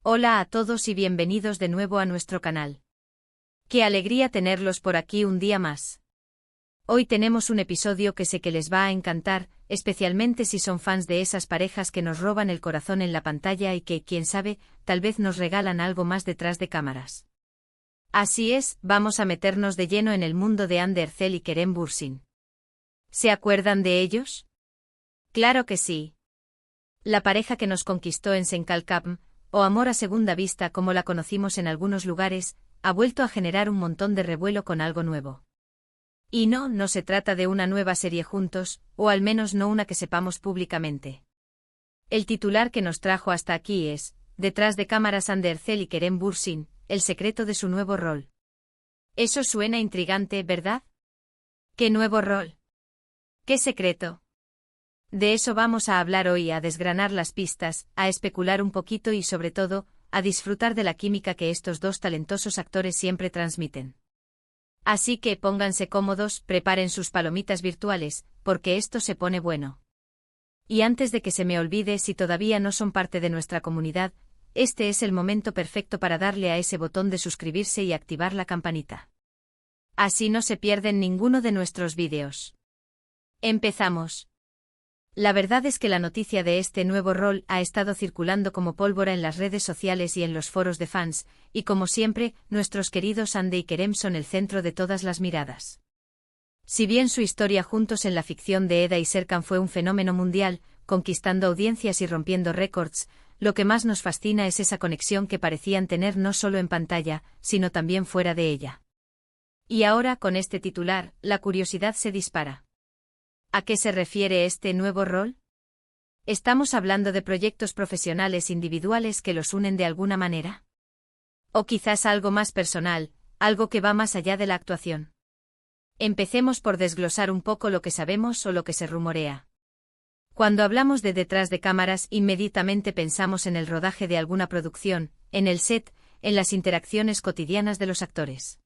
Hola a todos y bienvenidos de nuevo a nuestro canal. Qué alegría tenerlos por aquí un día más. Hoy tenemos un episodio que sé que les va a encantar, especialmente si son fans de esas parejas que nos roban el corazón en la pantalla y que, quién sabe, tal vez nos regalan algo más detrás de cámaras. Así es, vamos a meternos de lleno en el mundo de Hande Erçel y Kerem Bürsin. ¿Se acuerdan de ellos? Claro que sí. La pareja que nos conquistó en Senkalkapm, o Amor a segunda vista como la conocimos en algunos lugares, ha vuelto a generar un montón de revuelo con algo nuevo. Y no se trata de una nueva serie juntos, o al menos no una que sepamos públicamente. El titular que nos trajo hasta aquí es, detrás de cámaras Hande Erçel y Kerem Bürsin, el secreto de su nuevo rol. Eso suena intrigante, ¿verdad? ¿Qué nuevo rol? ¿Qué secreto? De eso vamos a hablar hoy, a desgranar las pistas, a especular un poquito y sobre todo, a disfrutar de la química que estos dos talentosos actores siempre transmiten. Así que pónganse cómodos, preparen sus palomitas virtuales, porque esto se pone bueno. Y antes de que se me olvide, si todavía no son parte de nuestra comunidad, este es el momento perfecto para darle a ese botón de suscribirse y activar la campanita. Así no se pierden ninguno de nuestros vídeos. Empezamos. La verdad es que la noticia de este nuevo rol ha estado circulando como pólvora en las redes sociales y en los foros de fans, y como siempre, nuestros queridos Hande y Kerem son el centro de todas las miradas. Si bien su historia juntos en la ficción de Eda y Serkan fue un fenómeno mundial, conquistando audiencias y rompiendo récords, lo que más nos fascina es esa conexión que parecían tener no solo en pantalla, sino también fuera de ella. Y ahora, con este titular, la curiosidad se dispara. ¿A qué se refiere este nuevo rol? ¿Estamos hablando de proyectos profesionales individuales que los unen de alguna manera? ¿O quizás algo más personal, algo que va más allá de la actuación? Empecemos por desglosar un poco lo que sabemos o lo que se rumorea. Cuando hablamos de detrás de cámaras, inmediatamente pensamos en el rodaje de alguna producción, en el set, en las interacciones cotidianas de los actores.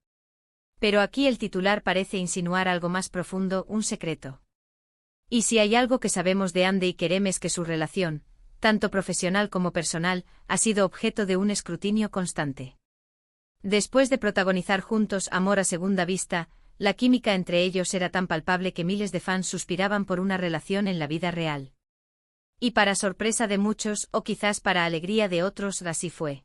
Pero aquí el titular parece insinuar algo más profundo, un secreto. Y si hay algo que sabemos de Hande y Kerem es que su relación, tanto profesional como personal, ha sido objeto de un escrutinio constante. Después de protagonizar juntos Amor a segunda vista, la química entre ellos era tan palpable que miles de fans suspiraban por una relación en la vida real. Y para sorpresa de muchos, o quizás para alegría de otros, así fue.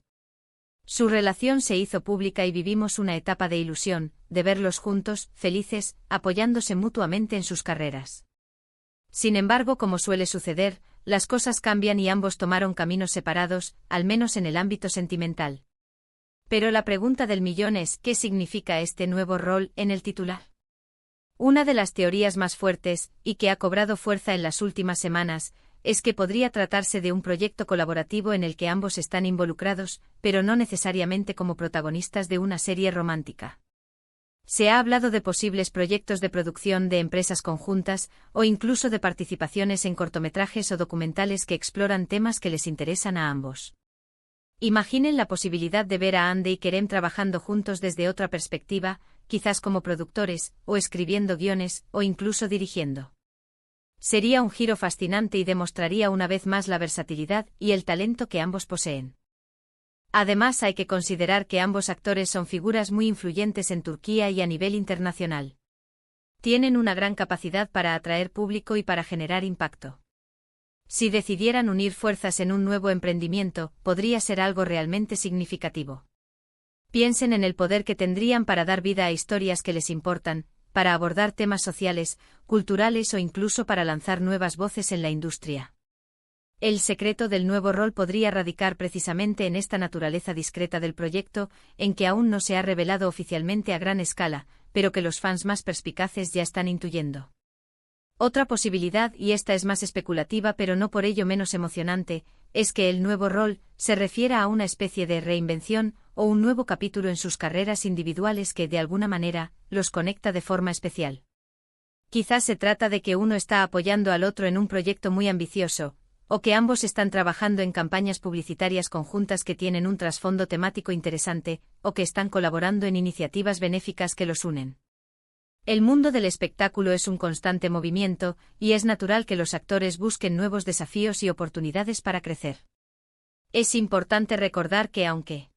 Su relación se hizo pública y vivimos una etapa de ilusión, de verlos juntos, felices, apoyándose mutuamente en sus carreras. Sin embargo, como suele suceder, las cosas cambian y ambos tomaron caminos separados, al menos en el ámbito sentimental. Pero la pregunta del millón es, ¿qué significa este nuevo rol en el titular? Una de las teorías más fuertes, y que ha cobrado fuerza en las últimas semanas, es que podría tratarse de un proyecto colaborativo en el que ambos están involucrados, pero no necesariamente como protagonistas de una serie romántica. Se ha hablado de posibles proyectos de producción de empresas conjuntas, o incluso de participaciones en cortometrajes o documentales que exploran temas que les interesan a ambos. Imaginen la posibilidad de ver a Hande y Kerem trabajando juntos desde otra perspectiva, quizás como productores, o escribiendo guiones, o incluso dirigiendo. Sería un giro fascinante y demostraría una vez más la versatilidad y el talento que ambos poseen. Además, hay que considerar que ambos actores son figuras muy influyentes en Turquía y a nivel internacional. Tienen una gran capacidad para atraer público y para generar impacto. Si decidieran unir fuerzas en un nuevo emprendimiento, podría ser algo realmente significativo. Piensen en el poder que tendrían para dar vida a historias que les importan, para abordar temas sociales, culturales o incluso para lanzar nuevas voces en la industria. El secreto del nuevo rol podría radicar precisamente en esta naturaleza discreta del proyecto, en que aún no se ha revelado oficialmente a gran escala, pero que los fans más perspicaces ya están intuyendo. Otra posibilidad, y esta es más especulativa pero no por ello menos emocionante, es que el nuevo rol se refiera a una especie de reinvención o un nuevo capítulo en sus carreras individuales que de alguna manera los conecta de forma especial. Quizás se trata de que uno está apoyando al otro en un proyecto muy ambicioso, o que ambos están trabajando en campañas publicitarias conjuntas que tienen un trasfondo temático interesante, o que están colaborando en iniciativas benéficas que los unen. El mundo del espectáculo es un constante movimiento, y es natural que los actores busquen nuevos desafíos y oportunidades para crecer. Es importante recordar que aunque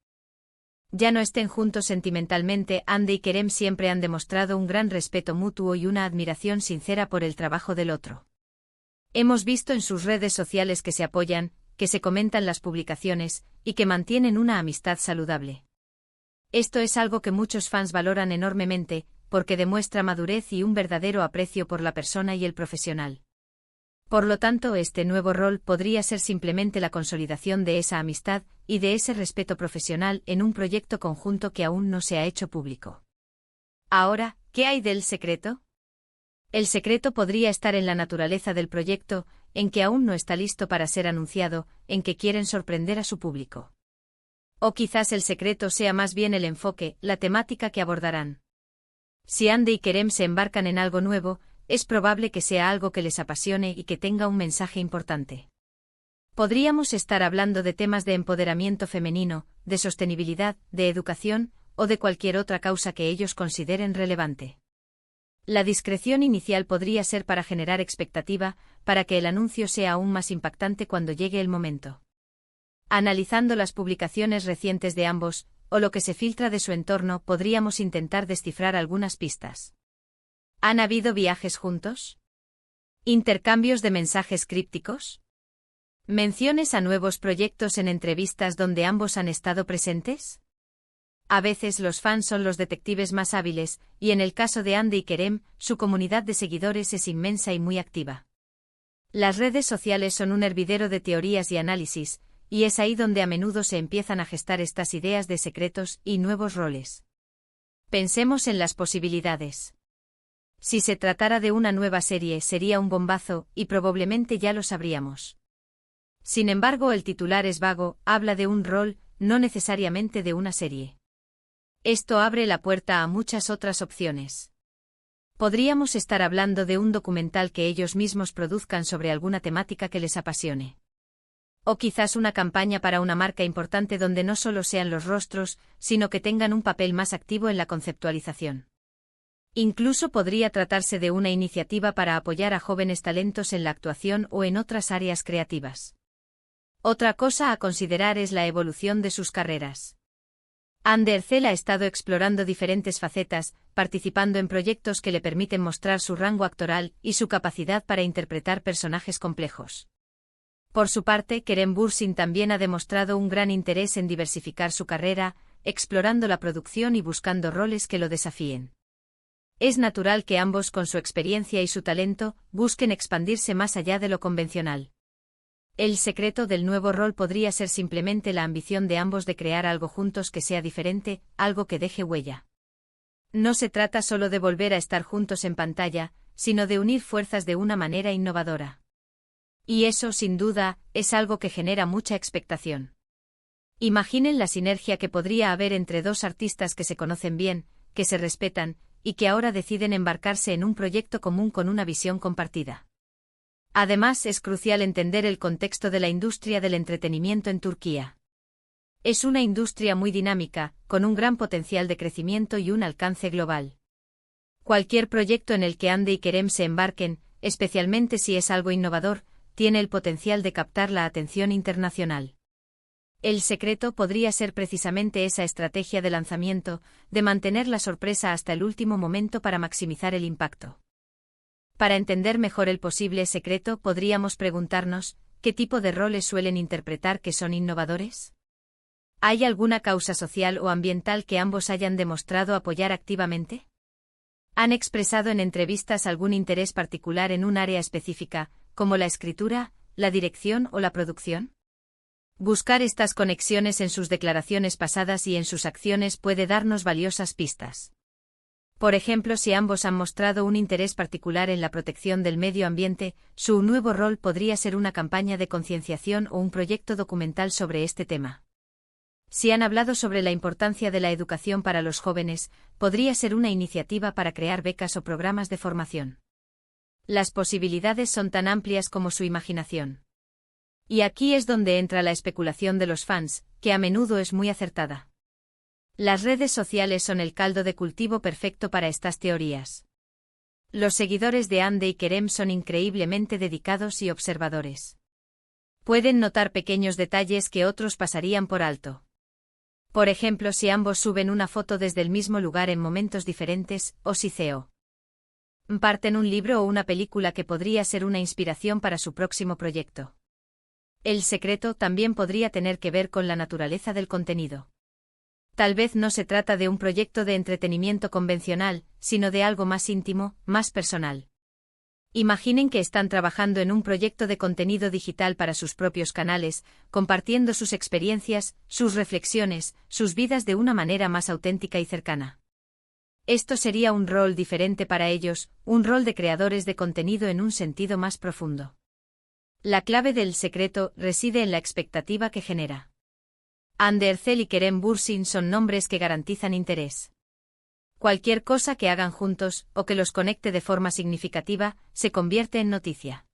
ya no estén juntos sentimentalmente, Hande y Kerem siempre han demostrado un gran respeto mutuo y una admiración sincera por el trabajo del otro. Hemos visto en sus redes sociales que se apoyan, que se comentan las publicaciones, y que mantienen una amistad saludable. Esto es algo que muchos fans valoran enormemente, porque demuestra madurez y un verdadero aprecio por la persona y el profesional. Por lo tanto, este nuevo rol podría ser simplemente la consolidación de esa amistad y de ese respeto profesional en un proyecto conjunto que aún no se ha hecho público. Ahora, ¿qué hay del secreto? El secreto podría estar en la naturaleza del proyecto, en que aún no está listo para ser anunciado, en que quieren sorprender a su público. O quizás el secreto sea más bien el enfoque, la temática que abordarán. Si Hande y Kerem se embarcan en algo nuevo, es probable que sea algo que les apasione y que tenga un mensaje importante. Podríamos estar hablando de temas de empoderamiento femenino, de sostenibilidad, de educación, o de cualquier otra causa que ellos consideren relevante. La discreción inicial podría ser para generar expectativa, para que el anuncio sea aún más impactante cuando llegue el momento. Analizando las publicaciones recientes de ambos, o lo que se filtra de su entorno, podríamos intentar descifrar algunas pistas. ¿Han habido viajes juntos? ¿Intercambios de mensajes crípticos? ¿Menciones a nuevos proyectos en entrevistas donde ambos han estado presentes? A veces los fans son los detectives más hábiles, y en el caso de Hande y Kerem, su comunidad de seguidores es inmensa y muy activa. Las redes sociales son un hervidero de teorías y análisis, y es ahí donde a menudo se empiezan a gestar estas ideas de secretos y nuevos roles. Pensemos en las posibilidades. Si se tratara de una nueva serie, sería un bombazo, y probablemente ya lo sabríamos. Sin embargo, el titular es vago, habla de un rol, no necesariamente de una serie. Esto abre la puerta a muchas otras opciones. Podríamos estar hablando de un documental que ellos mismos produzcan sobre alguna temática que les apasione. O quizás una campaña para una marca importante donde no solo sean los rostros, sino que tengan un papel más activo en la conceptualización. Incluso podría tratarse de una iniciativa para apoyar a jóvenes talentos en la actuación o en otras áreas creativas. Otra cosa a considerar es la evolución de sus carreras. Hande Erçel ha estado explorando diferentes facetas, participando en proyectos que le permiten mostrar su rango actoral y su capacidad para interpretar personajes complejos. Por su parte, Kerem Bürsin también ha demostrado un gran interés en diversificar su carrera, explorando la producción y buscando roles que lo desafíen. Es natural que ambos, con su experiencia y su talento, busquen expandirse más allá de lo convencional. El secreto del nuevo rol podría ser simplemente la ambición de ambos de crear algo juntos que sea diferente, algo que deje huella. No se trata solo de volver a estar juntos en pantalla, sino de unir fuerzas de una manera innovadora. Y eso, sin duda, es algo que genera mucha expectación. Imaginen la sinergia que podría haber entre dos artistas que se conocen bien, que se respetan, y que ahora deciden embarcarse en un proyecto común con una visión compartida. Además, es crucial entender el contexto de la industria del entretenimiento en Turquía. Es una industria muy dinámica, con un gran potencial de crecimiento y un alcance global. Cualquier proyecto en el que Hande y Kerem se embarquen, especialmente si es algo innovador, tiene el potencial de captar la atención internacional. El secreto podría ser precisamente esa estrategia de lanzamiento, de mantener la sorpresa hasta el último momento para maximizar el impacto. Para entender mejor el posible secreto, podríamos preguntarnos, ¿qué tipo de roles suelen interpretar que son innovadores? ¿Hay alguna causa social o ambiental que ambos hayan demostrado apoyar activamente? ¿Han expresado en entrevistas algún interés particular en un área específica, como la escritura, la dirección o la producción? Buscar estas conexiones en sus declaraciones pasadas y en sus acciones puede darnos valiosas pistas. Por ejemplo, si ambos han mostrado un interés particular en la protección del medio ambiente, su nuevo rol podría ser una campaña de concienciación o un proyecto documental sobre este tema. Si han hablado sobre la importancia de la educación para los jóvenes, podría ser una iniciativa para crear becas o programas de formación. Las posibilidades son tan amplias como su imaginación. Y aquí es donde entra la especulación de los fans, que a menudo es muy acertada. Las redes sociales son el caldo de cultivo perfecto para estas teorías. Los seguidores de Hande y Kerem son increíblemente dedicados y observadores. Pueden notar pequeños detalles que otros pasarían por alto. Por ejemplo, si ambos suben una foto desde el mismo lugar en momentos diferentes, o si comparten un libro o una película que podría ser una inspiración para su próximo proyecto. El secreto también podría tener que ver con la naturaleza del contenido. Tal vez no se trata de un proyecto de entretenimiento convencional, sino de algo más íntimo, más personal. Imaginen que están trabajando en un proyecto de contenido digital para sus propios canales, compartiendo sus experiencias, sus reflexiones, sus vidas de una manera más auténtica y cercana. Esto sería un rol diferente para ellos, un rol de creadores de contenido en un sentido más profundo. La clave del secreto reside en la expectativa que genera. Ander Zel y Kerem Bürsin son nombres que garantizan interés. Cualquier cosa que hagan juntos, o que los conecte de forma significativa, se convierte en noticia.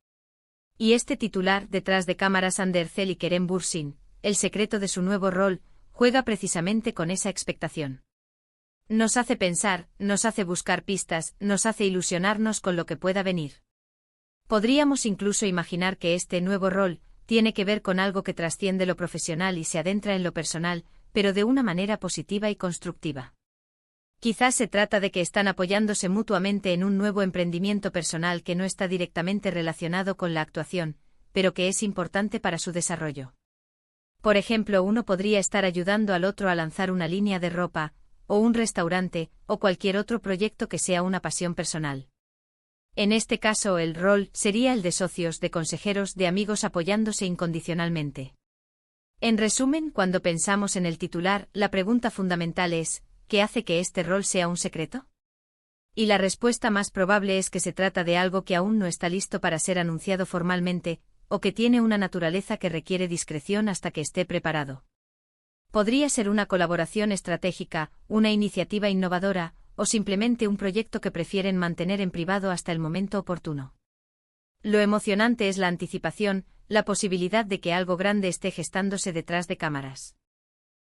Y este titular, detrás de cámaras Ander Zel y Kerem Bürsin, el secreto de su nuevo rol, juega precisamente con esa expectación. Nos hace pensar, nos hace buscar pistas, nos hace ilusionarnos con lo que pueda venir. Podríamos incluso imaginar que este nuevo rol tiene que ver con algo que trasciende lo profesional y se adentra en lo personal, pero de una manera positiva y constructiva. Quizás se trata de que están apoyándose mutuamente en un nuevo emprendimiento personal que no está directamente relacionado con la actuación, pero que es importante para su desarrollo. Por ejemplo, uno podría estar ayudando al otro a lanzar una línea de ropa, o un restaurante, o cualquier otro proyecto que sea una pasión personal. En este caso, el rol sería el de socios, de consejeros, de amigos apoyándose incondicionalmente. En resumen, cuando pensamos en el titular, la pregunta fundamental es: ¿qué hace que este rol sea un secreto? Y la respuesta más probable es que se trata de algo que aún no está listo para ser anunciado formalmente, o que tiene una naturaleza que requiere discreción hasta que esté preparado. Podría ser una colaboración estratégica, una iniciativa innovadora, o simplemente un proyecto que prefieren mantener en privado hasta el momento oportuno. Lo emocionante es la anticipación, la posibilidad de que algo grande esté gestándose detrás de cámaras.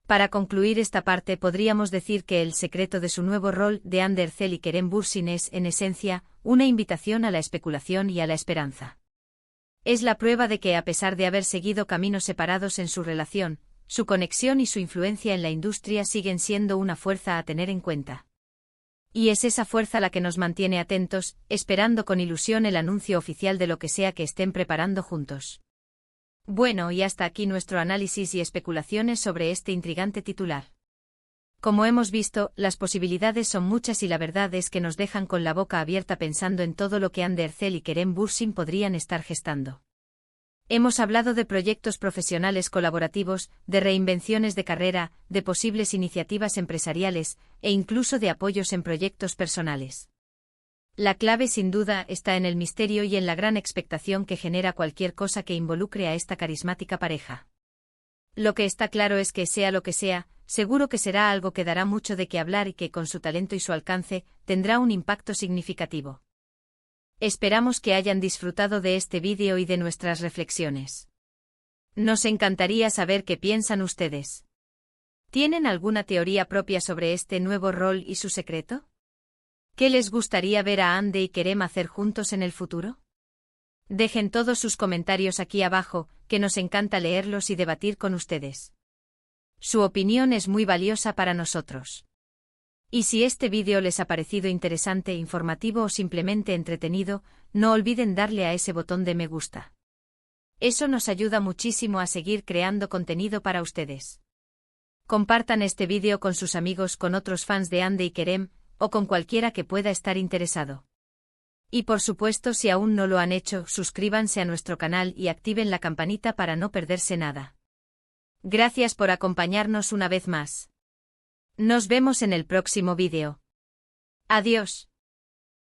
Para concluir esta parte, podríamos decir que el secreto de su nuevo rol de Ander Zel y Kerem Bürsin es, en esencia, una invitación a la especulación y a la esperanza. Es la prueba de que, a pesar de haber seguido caminos separados en su relación, su conexión y su influencia en la industria siguen siendo una fuerza a tener en cuenta. Y es esa fuerza la que nos mantiene atentos, esperando con ilusión el anuncio oficial de lo que sea que estén preparando juntos. Bueno, y hasta aquí nuestro análisis y especulaciones sobre este intrigante titular. Como hemos visto, las posibilidades son muchas y la verdad es que nos dejan con la boca abierta pensando en todo lo que Ander Zel y Kerem Bürsin podrían estar gestando. Hemos hablado de proyectos profesionales colaborativos, de reinvenciones de carrera, de posibles iniciativas empresariales, e incluso de apoyos en proyectos personales. La clave sin duda está en el misterio y en la gran expectación que genera cualquier cosa que involucre a esta carismática pareja. Lo que está claro es que, sea lo que sea, seguro que será algo que dará mucho de qué hablar y que, con su talento y su alcance, tendrá un impacto significativo. Esperamos que hayan disfrutado de este vídeo y de nuestras reflexiones. Nos encantaría saber qué piensan ustedes. ¿Tienen alguna teoría propia sobre este nuevo rol y su secreto? ¿Qué les gustaría ver a Ande y Kerem hacer juntos en el futuro? Dejen todos sus comentarios aquí abajo, que nos encanta leerlos y debatir con ustedes. Su opinión es muy valiosa para nosotros. Y si este vídeo les ha parecido interesante, informativo o simplemente entretenido, no olviden darle a ese botón de me gusta. Eso nos ayuda muchísimo a seguir creando contenido para ustedes. Compartan este vídeo con sus amigos, con otros fans de Ande y Kerem, o con cualquiera que pueda estar interesado. Y por supuesto, si aún no lo han hecho, suscríbanse a nuestro canal y activen la campanita para no perderse nada. Gracias por acompañarnos una vez más. Nos vemos en el próximo vídeo. Adiós.